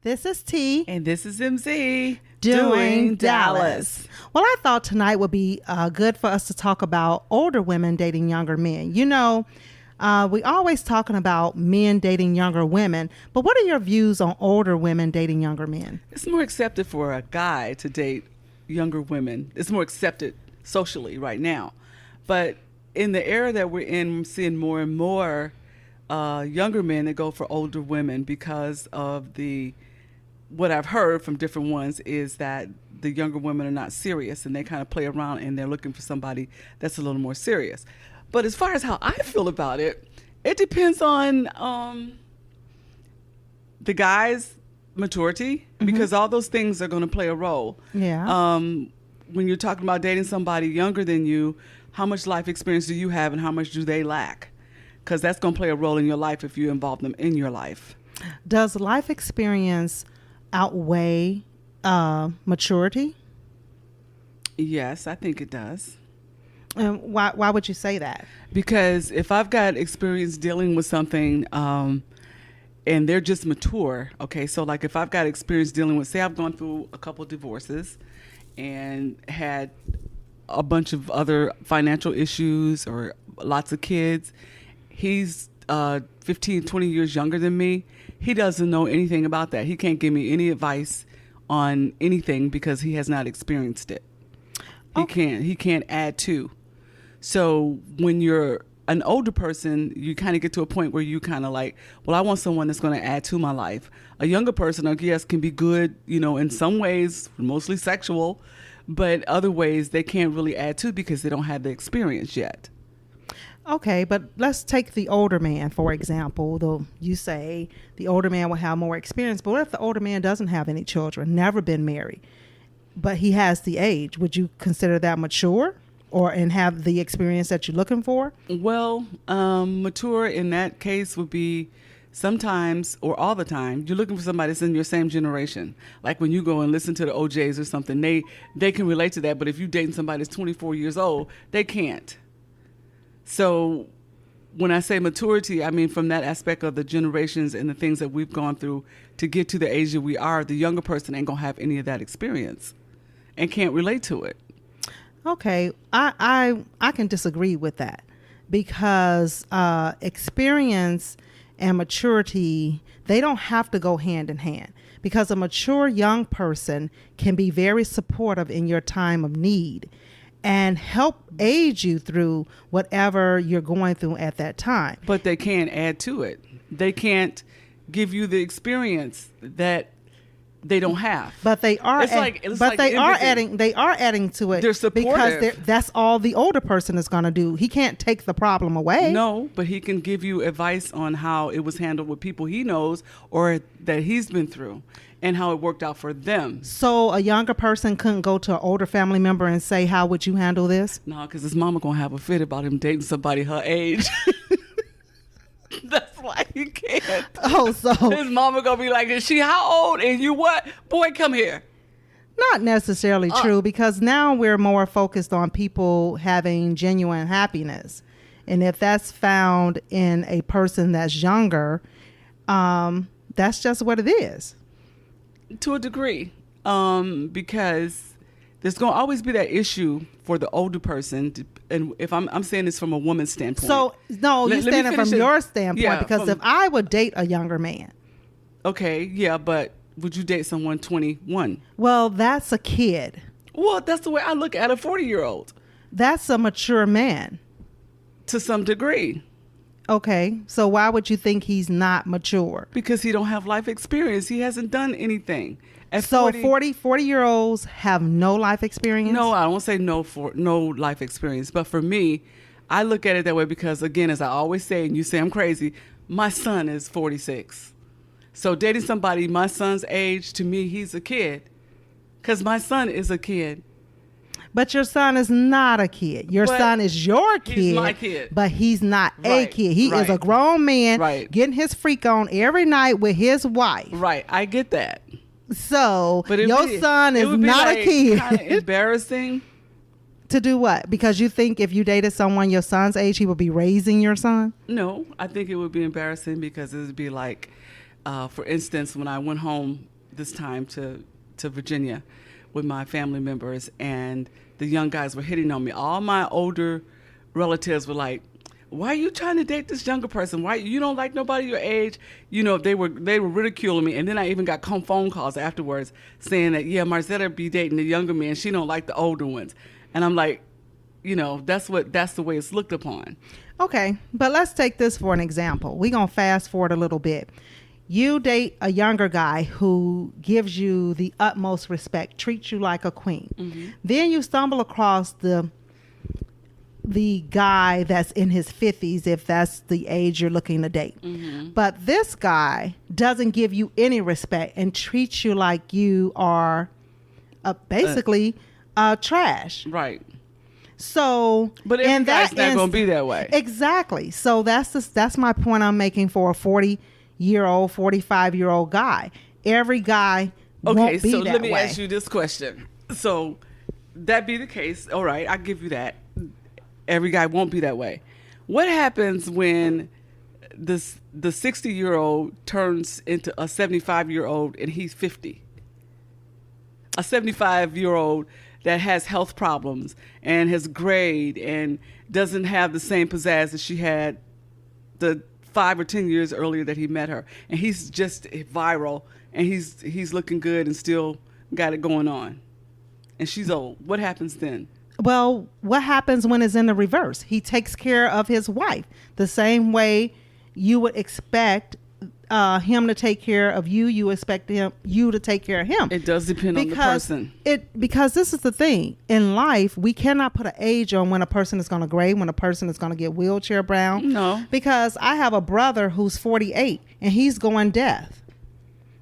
This is T. And this is MZ. Doing Dallas. Well, I thought tonight would be good for us to talk about older women dating younger men. You know, we always talking about men dating younger women, but what are your views on older women dating younger men? It's more accepted for a guy to date younger women. It's more accepted socially right now. But in the era that we're in, we're seeing more and more younger men that go for older women because of what I've heard from different ones is that the younger women are not serious and they kind of play around and they're looking for somebody that's a little more serious. But as far as how I feel about it, it depends on the guy's maturity, because all those things are going to play a role. Yeah. When you're talking about dating somebody younger than you, how much life experience do you have and how much do they lack? Because that's going to play a role in your life if you involve them in your life. Does life experience outweigh maturity? Yes, I think it does. And why would you say that? Because if I've got experience dealing with something and they're just mature, okay, so like if I've got experience dealing with, say I've gone through a couple of divorces and had a bunch of other financial issues or lots of kids, he's 15, 20 years younger than me. He doesn't know anything about that. He can't give me any advice on anything because he has not experienced it. He can't add to. So when you're an older person, you kind of get to a point where you kind of like, well, I want someone that's going to add to my life. A younger person, I guess, can be good, you know, in some ways, mostly sexual, but other ways they can't really add to because they don't have the experience yet. Okay, but let's take the older man, for example. Though you say the older man will have more experience, but what if the older man doesn't have any children, never been married, but he has the age? Would you consider that mature and have the experience that you're looking for? Well, mature in that case would be sometimes or all the time you're looking for somebody that's in your same generation. Like when you go and listen to the OJs or something, they can relate to that. But if you're dating somebody that's 24 years old, they can't. So when I say maturity, I mean from that aspect of the generations and the things that we've gone through to get to the age that we are, the younger person ain't going to have any of that experience and can't relate to it. Okay, I can disagree with that because experience and maturity, they don't have to go hand in hand, because a mature young person can be very supportive in your time of need and help aid you through whatever you're going through at that time. But they can't add to it. They can't give you the experience that they don't have. But they are. They are adding to it. They're supportive because that's all the older person is going to do. He can't take the problem away. No, but he can give you advice on how it was handled with people he knows or that he's been through, and how it worked out for them. So a younger person couldn't go to an older family member and say, how would you handle this? No, because his mama going to have a fit about him dating somebody her age. That's why he can't. Oh, so his mama going to be like, is she how old? And you what? Boy, come here. Not necessarily true, because now we're more focused on people having genuine happiness. And if that's found in a person that's younger, that's just what it is. To a degree, because there's going to always be that issue for the older person. And if I'm saying this from a woman's standpoint. So, no, you're standing from your standpoint, because if I would date a younger man. Okay, yeah, but would you date someone 21? Well, that's a kid. Well, that's the way I look at a 40-year-old. That's a mature man. To some degree. Okay, so why would you think he's not mature? Because he don't have life experience. He hasn't done anything. At so 40-year-olds have no life experience? No, I won't say no life experience. But for me, I look at it that way because, again, as I always say, and you say I'm crazy, my son is 46. So dating somebody my son's age, to me, he's a kid. Because my son is a kid. But your son is not a kid. Your son is your kid. He's my kid. But he's not a kid. He is a grown man getting his freak on every night with his wife. Right. I get that. So your son is not a kid. Kind of embarrassing. To do what? Because you think if you dated someone your son's age, he would be raising your son? No, I think it would be embarrassing because it would be like, For instance, when I went home this time to Virginia with my family members, and the young guys were hitting on me, all my older relatives were like, "Why are you trying to date this younger person? Why you don't like nobody your age?" You know, they were ridiculing me, and then I even got phone calls afterwards saying that, "Yeah, Marzetta be dating the younger men. She don't like the older ones." And I'm like, you know, that's the way it's looked upon. Okay, but let's take this for an example. We're going to fast forward a little bit. You date a younger guy who gives you the utmost respect, treats you like a queen. Mm-hmm. Then you stumble across the guy that's in his 50s, if that's the age you're looking to date. Mm-hmm. But this guy doesn't give you any respect and treats you like you are basically trash. Right. So, but every guy's not going to be that way. Exactly. So that's my point I'm making for a 40-year-old, 45-year-old guy. Every guy won't be that way. Okay, so let me ask you this question. So that be the case. All right, I give you that. Every guy won't be that way. What happens when the 60-year-old turns into a 75-year-old and he's 50? A 75-year-old that has health problems and has grayed and doesn't have the same pizzazz that she had the 5 or 10 years earlier that he met her, and he's just viral and he's looking good and still got it going on, and she's old. What happens then? Well, what happens when it's in the reverse? He takes care of his wife the same way you would expect him to take care of you. You expect you to take care of him. It does depend on the person. Because this is the thing. In life, we cannot put an age on when a person is going to gray, when a person is going to get wheelchair bound. No. Because I have a brother who's 48 and he's going deaf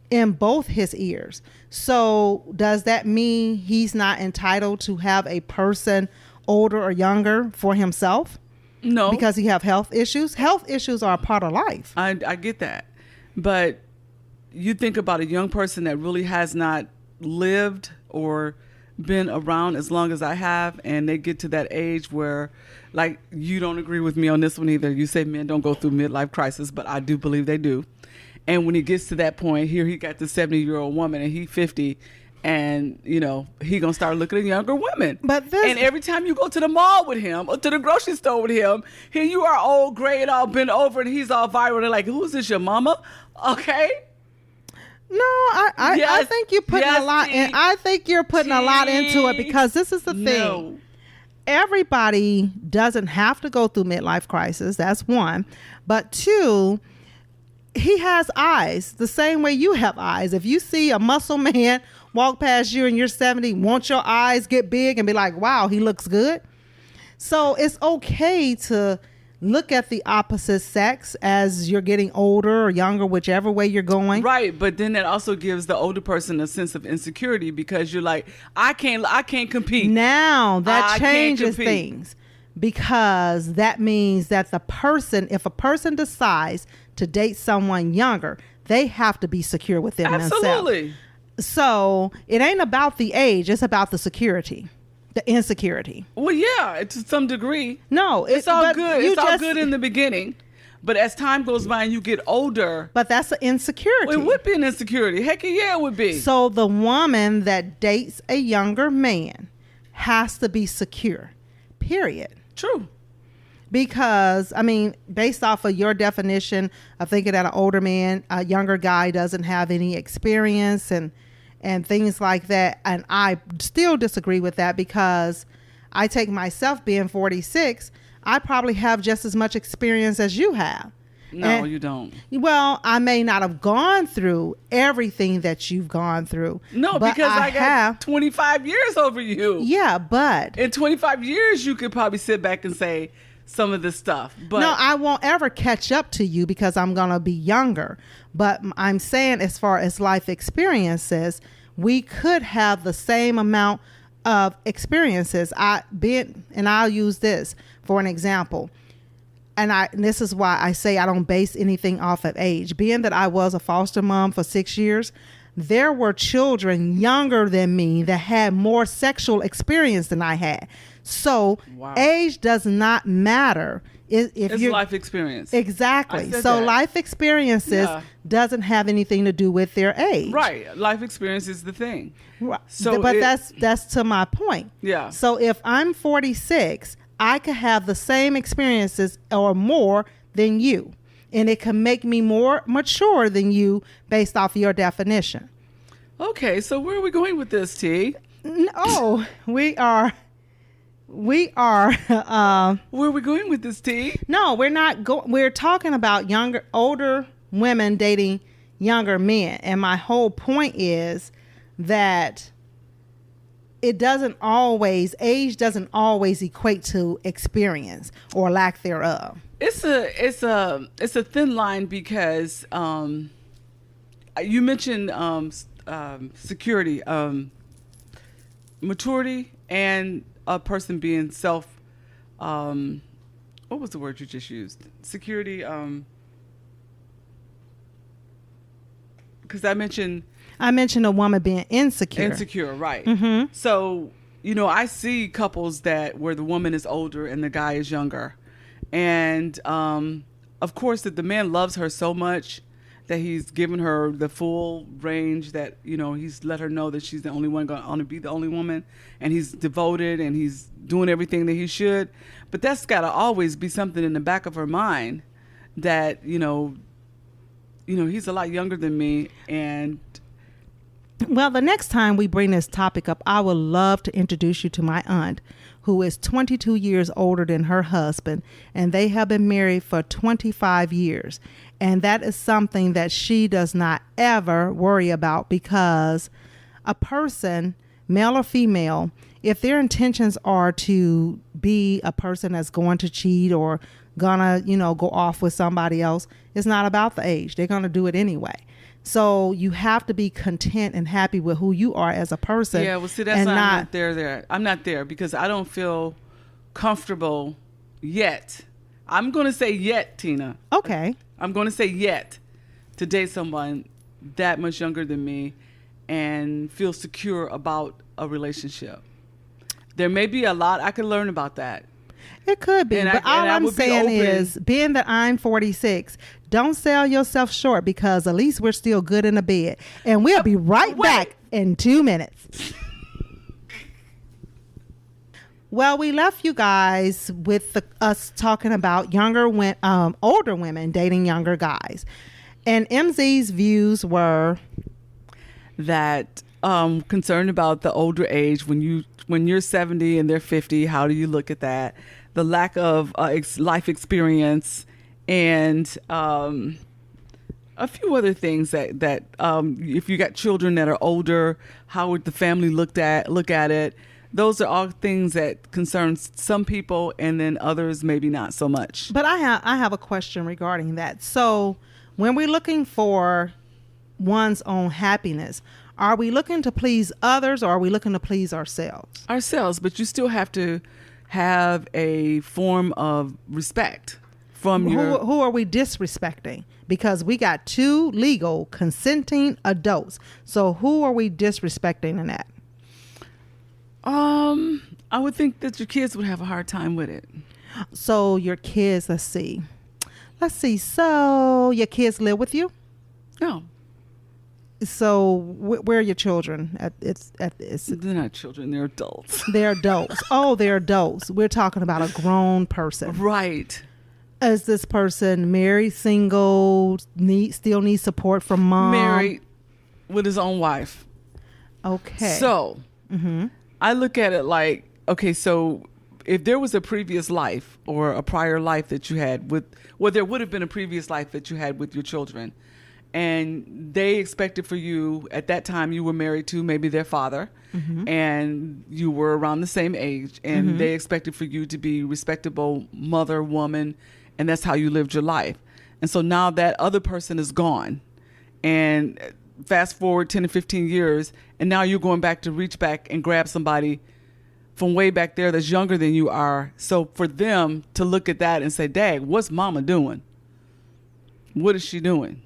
in both his ears. So does that mean he's not entitled to have a person older or younger for himself? No. Because he have health issues? Health issues are a part of life. I get that. But you think about a young person that really has not lived or been around as long as I have, and they get to that age where, like, you don't agree with me on this one either. You say men don't go through midlife crisis, but I do believe they do. And when he gets to that point, here he got the 70-year-old woman and he's 50, and, you know, he going to start looking at younger women. And every time you go to the mall with him or to the grocery store with him, here you are old, gray, and all bent over, and he's all viral. They're like, who's this, your mama? Okay. No, I think you're putting a lot in. I think you're putting a lot into it, because this is the thing. No. Everybody doesn't have to go through midlife crisis. That's one. But two, he has eyes the same way you have eyes. If you see a muscle man walk past you and you're 70, won't your eyes get big and be like, wow, he looks good? So it's okay to look at the opposite sex as you're getting older or younger, whichever way you're going. Right, but then that also gives the older person a sense of insecurity, because you're like, I can't compete. Now that changes things, because that means that if a person decides to date someone younger, they have to be secure within themselves. Absolutely. So it ain't about the age, it's about the security. The insecurity. Well, yeah, to some degree. No, it's all good. It's all good in the beginning, but as time goes by and you get older, but that's an insecurity. Well, it would be an insecurity. Heck yeah, it would be. So the woman that dates a younger man has to be secure. Period. True. Because, I mean, based off of your definition of thinking that an older man, a younger guy doesn't have any experience and things like that. And I still disagree with that, because I take myself being 46, I probably have just as much experience as you have. No, you don't. Well, I may not have gone through everything that you've gone through. No, because I got 25 years over you. Yeah, but in 25 years, you could probably sit back and say some of this stuff. But no, I won't ever catch up to you because I'm going to be younger. But I'm saying, as far as life experiences, we could have the same amount of experiences. And I'll use this for an example. And this is why I say I don't base anything off of age. Being that I was a foster mom for 6 years, there were children younger than me that had more sexual experience than I had. So Wow. age does not matter. If It's you're life experience. exactly. I said So that. life experiences Yeah. doesn't have anything to do with their age. Right. Life experience is the thing. Right. So but it- that's to my point. Yeah. So if I'm 46, I could have the same experiences or more than you. And it can make me more mature than you based off your definition. Okay, so where are we going with this, T? No, we are where are we going with this, T? no, we're not we're talking about older women dating younger men. And my whole point is that age doesn't always equate to experience or lack thereof. It's a thin line because you mentioned security, maturity, and a person being what was the word you just used? Security. Because I mentioned a woman being insecure. insecure, right? Mm-hmm. So I see couples where the woman is older and the guy is younger, and of course that the man loves her so much that he's given her the full range, that he's let her know that she's the only one going to be the only woman, and he's devoted and he's doing everything that he should. But that's got to always be something in the back of her mind that he's a lot younger than me. And well, the next time we bring this topic up, I would love to introduce you to my aunt, who is 22 years older than her husband, and they have been married for 25 years. And that is something that she does not ever worry about, because a person, male or female, if their intentions are to be a person that's going to cheat or gonna, go off with somebody else, it's not about the age. They're gonna do it anyway. So you have to be content and happy with who you are as a person. yeah, well, see, that's why I'm not there. I'm not there because I don't feel comfortable yet. I'm going to say yet, Tina. Okay. I'm going to say yet to date someone that much younger than me and feel secure about a relationship. There may be a lot I could learn about that. It could be, but all I'm saying is, being that I'm 46, don't sell yourself short, because at least we're still good in the bed. And we'll be right back in 2 minutes. Well, we left you guys with us talking about older women dating younger guys. And MZ's views were that concerned about the older age, when you're 70 and they're 50, how do you look at that? The lack of life experience, and a few other things that if you got children that are older, how would the family look at it? Those are all things that concern some people, and then others maybe not so much. But I have a question regarding that. So when we're looking for one's own happiness, are we looking to please others, or are we looking to please ourselves? Ourselves, but you still have to have a form of respect from who are we disrespecting? Because we got two legal consenting adults. So who are we disrespecting in that? I would think that your kids would have a hard time with it. So your kids, let's see. So your kids live with you? No. So where are your children? They're not children, they're adults. They're adults. Oh, they're adults. We're talking about a grown person. Right. Is this person married, single, still needs support from mom? Married with his own wife. Okay. So I look at it like, okay, so if there was a previous life or a prior life that you had there would have been a previous life that you had with your children, and they expected for you, at that time you were married to maybe their father, and you were around the same age, and they expected for you to be respectable mother, woman, and that's how you lived your life. And so now that other person is gone, and fast forward 10 to 15 years, and now you're going back to reach back and grab somebody from way back there that's younger than you are. So for them to look at that and say, Dad, what's mama doing? What is she doing?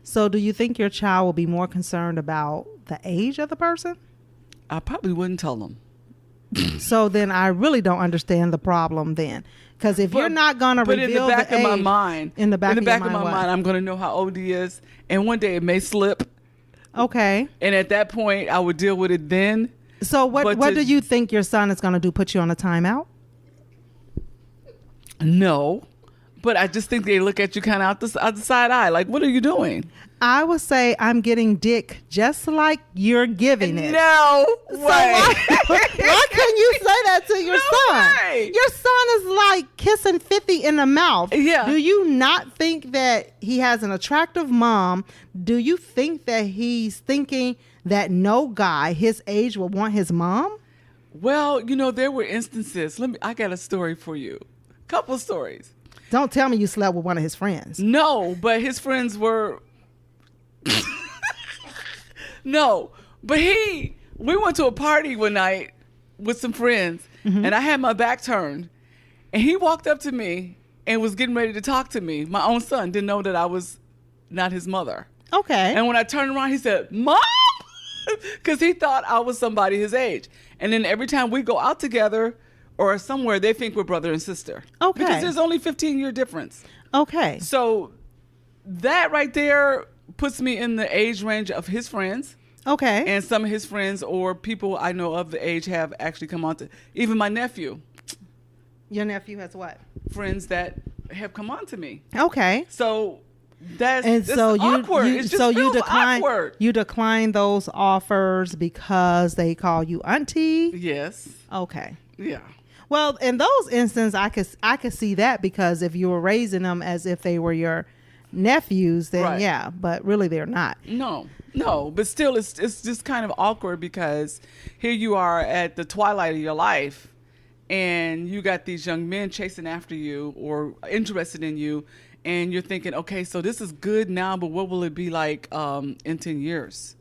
So do you think your child will be more concerned about the age of the person? I probably wouldn't tell them. So then I really don't understand the problem then. Because if you're not going to reveal the age. In the back of my mind, what? I'm going to know how old he is. And one day it may slip. Okay. And at that point, I would deal with it then. So what do you think your son is going to do? Put you on a timeout? No. But I just think they look at you kind of out the side eye. Like, what are you doing? I would say I'm getting dick just like you're giving it. No way. So why couldn't you say that to your son? Way. Your son is like kissing 50 in the mouth. Yeah. Do you not think that he has an attractive mom? Do you think that he's thinking that no guy his age will want his mom? Well, there were instances. I got a story for you. Couple stories. Don't tell me you slept with one of his friends. No, but his friends were... No, but we went to a party one night with some friends, and I had my back turned, and he walked up to me and was getting ready to talk to me. My own son didn't know that I was not his mother. Okay. And when I turned around, he said, "Mom," because he thought I was somebody his age. And then every time we go out together or somewhere, they think we're brother and sister. Okay. Because there's only 15-year difference. Okay. So that right there puts me in the age range of his friends. Okay. And some of his friends or people I know of the age have actually come on to, even my nephew. Your nephew has what? Friends that have come on to me. Okay. So that's awkward. It just feels decline awkward. You decline those offers because they call you auntie? Yes. Okay. Yeah. Well, in those instances, I could see that because if you were raising them as if they were your nephews, then right. Yeah, but really they're not. No, but still it's just kind of awkward because here you are at the twilight of your life and you got these young men chasing after you or interested in you, and you're thinking, okay, so this is good now, but what will it be like in 10 years?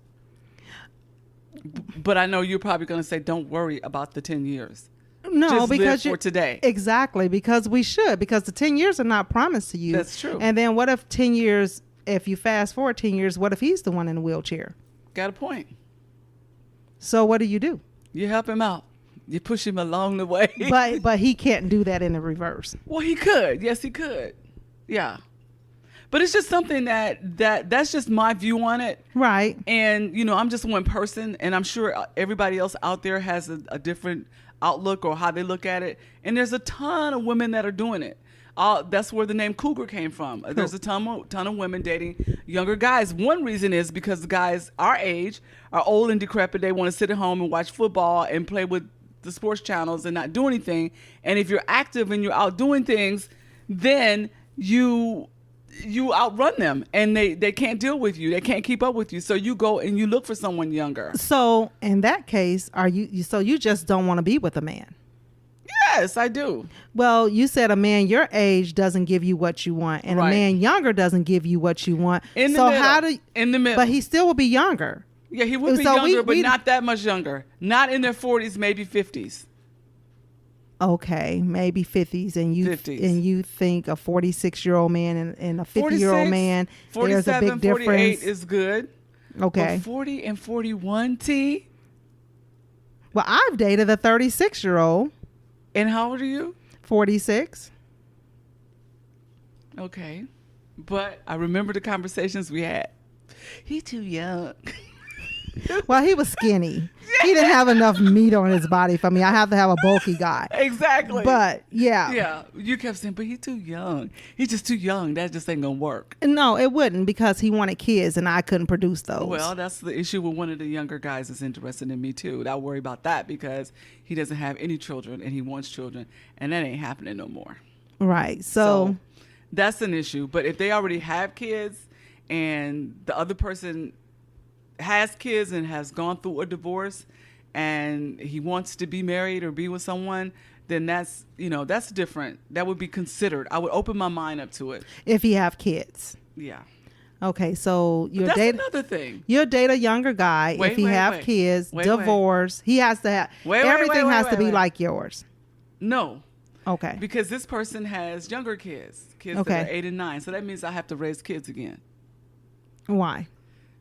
But I know you're probably going to say, don't worry about the 10 years. No, just because live for today. Exactly, because we should, because the 10 years are not promised to you. That's true. And then what if 10 years, if you fast forward 10 years, what if he's the one in the wheelchair? Got a point. So what do? You help him out. You push him along the way. But he can't do that in the reverse. Well, he could. Yes, he could. Yeah. But it's just something that's just my view on it. Right. And, I'm just one person, and I'm sure everybody else out there has a different outlook or how they look at it. And there's a ton of women that are doing it. That's where the name cougar came from. Cool. There's a ton of women dating younger guys. One reason is because the guys our age are old and decrepit. They want to sit at home and watch football and play with the sports channels and not do anything. And if you're active and you're out doing things, then you outrun them and they can't deal with you. They can't keep up with you. So you go and you look for someone younger. So in that case, you just don't want to be with a man? Yes, I do. Well, you said a man your age doesn't give you what you want, and right. A man younger doesn't give you what you want. In the middle. But he still will be younger. Yeah, he would be younger, but not that much younger. Not in their 40s, maybe 50s. Okay, maybe 50s, and you think a 46-year-old man and a 50-year-old man, there's a big difference. 48 is good. Okay. But 40 and 41, T? Well, I've dated a 36-year-old. And how old are you? 46. Okay. But I remember the conversations we had. He's too young. Well, he was skinny. Yeah. He didn't have enough meat on his body for me. I have to have a bulky guy. Exactly. But yeah. Yeah. You kept saying, but he's too young. He's just too young. That just ain't going to work. No, it wouldn't, because he wanted kids and I couldn't produce those. Well, that's the issue with one of the younger guys that's interested in me too. I worry about that because he doesn't have any children and he wants children, and that ain't happening no more. Right. So that's an issue. But if they already have kids and the other person has kids and has gone through a divorce and he wants to be married or be with someone, then that's different. That would be considered. I would open my mind up to it. If you have kids. Yeah. Okay, so that's another thing. You'll date a younger guy if he have kids, divorce. He has to have everything has to be like yours. No. Okay. Because this person has younger kids that are 8 and 9. So that means I have to raise kids again. Why?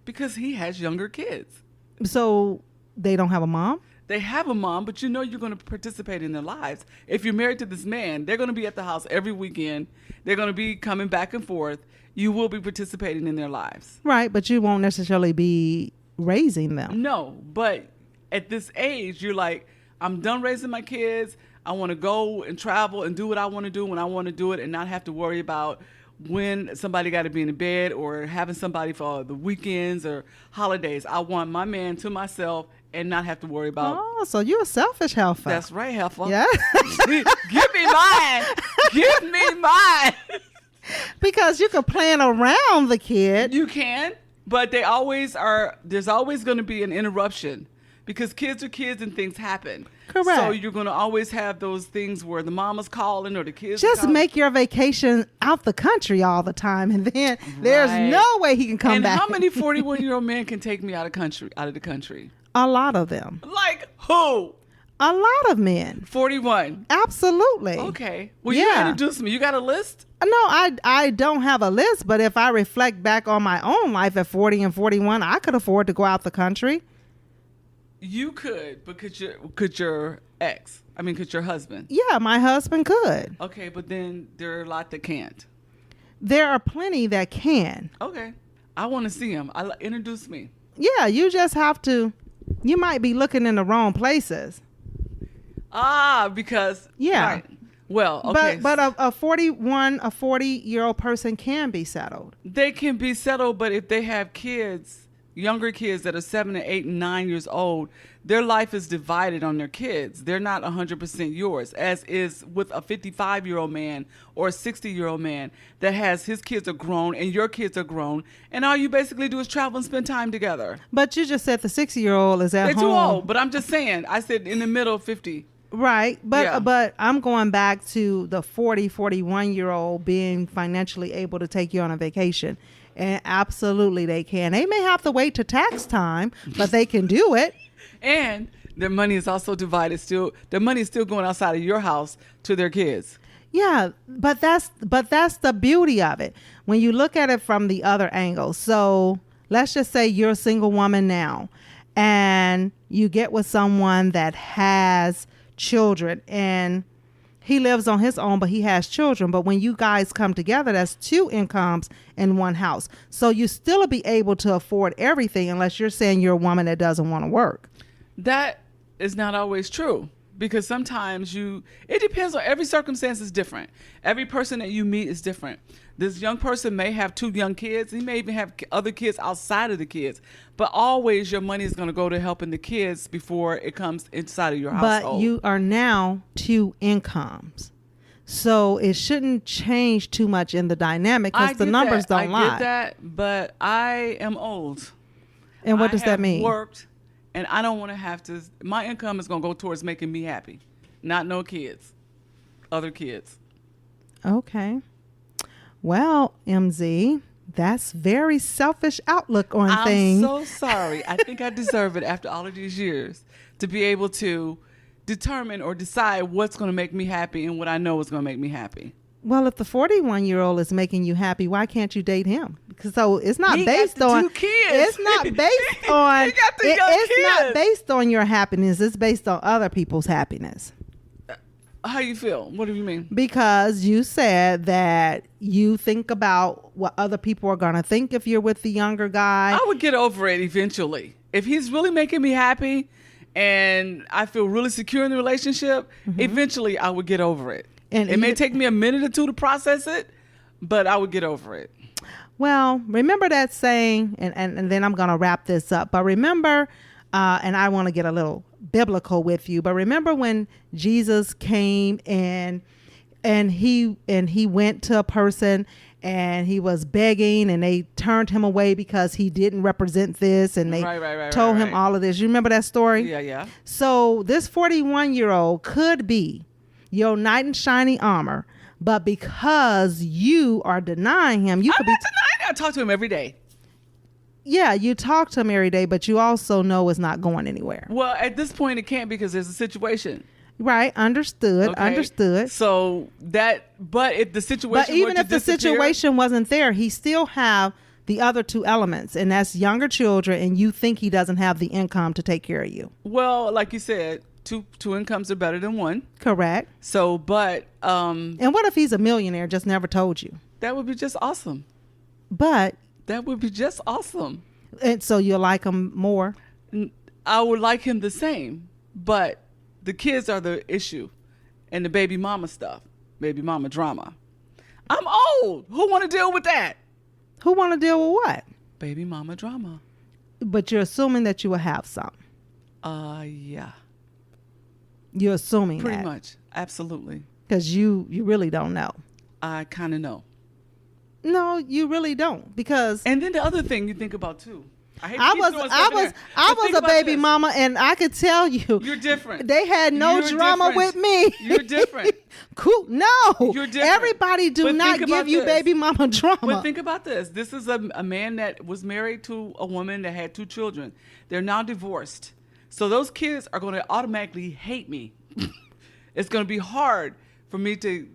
Because he has younger kids. So they don't have a mom? They have a mom, but you're going to participate in their lives. If you're married to this man, they're going to be at the house every weekend. They're going to be coming back and forth. You will be participating in their lives. Right, but you won't necessarily be raising them. No, but at this age, you're like, I'm done raising my kids. I want to go and travel and do what I want to do when I want to do it and not have to worry about when somebody got to be in the bed or having somebody for the weekends or holidays. I want my man to myself and not have to worry about. Oh, so you're a selfish heifer. That's right, heifer. Yeah. Give me mine. Give me mine. Because you can plan around the kid. You can, but they always are. There's always going to be an interruption because kids are kids and things happen. Correct. So you're going to always have those things where the mama's calling or the kids. Just calling. make your vacation out the country all the time, and then there's no way he can come back. And how many 41-year-old men can take me out of the country? A lot of them. Like who? A lot of men. 41. Absolutely. Okay. Well, you introduce me. You got a list? No, I don't have a list, but if I reflect back on my own life at 40 and 41, I could afford to go out the country. You could, but could your husband? Yeah, my husband could. Okay, but then there are a lot that can't. There are plenty that can. Okay. I want to see him. Introduce me. Yeah, you just have to. You might be looking in the wrong places. Because yeah. Right. Well, okay. But a 40-year-old person can be settled. They can be settled, but if they have kids, younger kids that are 7 and 8 and 9 years old, their life is divided on their kids. They're not 100% yours, as is with a 55-year-old man or a 60-year-old man that has his kids are grown and your kids are grown, and all you basically do is travel and spend time together. But you just said the 60-year-old is at They're home. too old, but I'm just saying. I said in the middle of 50. Right. But Yeah. but I'm going back to the 41-year-old being financially able to take you on a vacation. And absolutely they can. They may have to wait to tax time, but they can do it. And their money is also divided still. Their money is still going outside of your house to their kids. Yeah, but that's the beauty of it. When you look at it from the other angle. So let's just say you're a single woman now and you get with someone that has children and he lives on his own, but he has children. But when you guys come together, that's two incomes in one house. So you still be able to afford everything unless you're saying you're a woman that doesn't want to work. That is not always true because sometimes it depends on every circumstance is different. Every person that you meet is different. This young person may have 2 young kids. He may even have other kids outside of the kids. But always your money is going to go to helping the kids before it comes inside of your household. But you are now 2 incomes. So it shouldn't change too much in the dynamic because the numbers don't lie. I get that, but I am old. And what does that mean? I have worked, and I don't want to have to. My income is going to go towards making me happy, not no kids, other kids. Okay. Well, MZ, that's very selfish outlook on things. I'm so sorry. I think I deserve it after all of these years to be able to determine or decide what's going to make me happy and what I know is going to make me happy. Well, if the 41-year-old is making you happy, why can't you date him? Because so it's not he based got the on 2 kids. It's not based on He got the young it's kids. not based on your happiness. It's based on other people's happiness. How you feel? What do you mean? Because you said that you think about what other people are going to think if you're with the younger guy. I would get over it eventually. If he's really making me happy and I feel really secure in the relationship, eventually I would get over it. And it may take me a minute or 2 to process it, but I would get over it. Well, remember that saying, and then I'm going to wrap this up. But remember, and I want to get a little biblical with you, but remember when Jesus came and he went to a person and he was begging and they turned him away because he didn't represent this and they told him all of this. You remember that story? Yeah. So this 41-year-old could be your knight in shining armor, but because you are denying him, you could be denying. I talk to him every day. Yeah, you talk to him every day, but you also know it's not going anywhere. Well, at this point, it can't because there's a situation. Right, understood. So but if the situation, but even if the situation wasn't there, he still have the other two elements, and that's younger children, and you think he doesn't have the income to take care of you. Well, like you said, two incomes are better than one. Correct. So, but and what if he's a millionaire, just never told you? that would be just awesome. But That would be just awesome. and so you'll like him more. I would like him the same, but the kids are the issue, and the baby mama stuff, baby mama drama. I'm old. Who want to deal with that? Who want to deal with what? Baby mama drama. But you're assuming that you will have some. Yeah, You're assuming pretty that much. Absolutely. because you really don't know. I kind of know. No, you really don't, because And then the other thing you think about too. I hate to I keep was throwing stuff in there, I but was think a about baby this. mama, and I could tell you You're different. they had no You're drama different. with me. You're different. Cool. No, You're different. everybody do But not think give about you this. baby mama drama. But think about this. This is a man that was married to a woman that had 2 children. They're now divorced. So those kids are going to automatically hate me. It's going to be hard for me to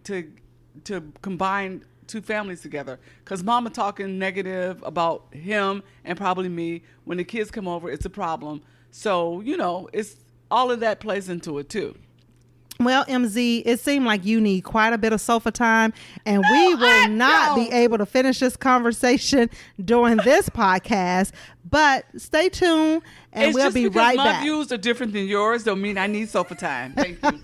combine 2 families together, because mama talking negative about him and probably me. When the kids come over, it's a problem. So, it's all of that plays into it too. Well, MZ, it seemed like you need quite a bit of sofa time, and we will I not be don't. able to finish this conversation during this podcast. But stay tuned, and It's we'll just be because right my back. views are different than yours don't mean I need sofa time. Thank you.